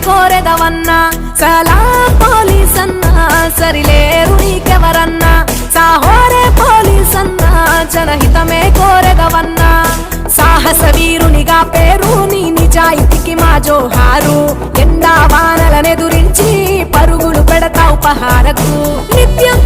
కోరెదవన్నా సలాం police అన్నా Sarileru నీకెవరన్నా Saahore police అన్నా జనహితమే కోరెదవన్నా సాహస వీరునిగా పేరు నీ నిజాయితీకి మా జోహారు ఎండా వానలనెదురించి పరుగులు పెడతావు పహారకు నిత్యం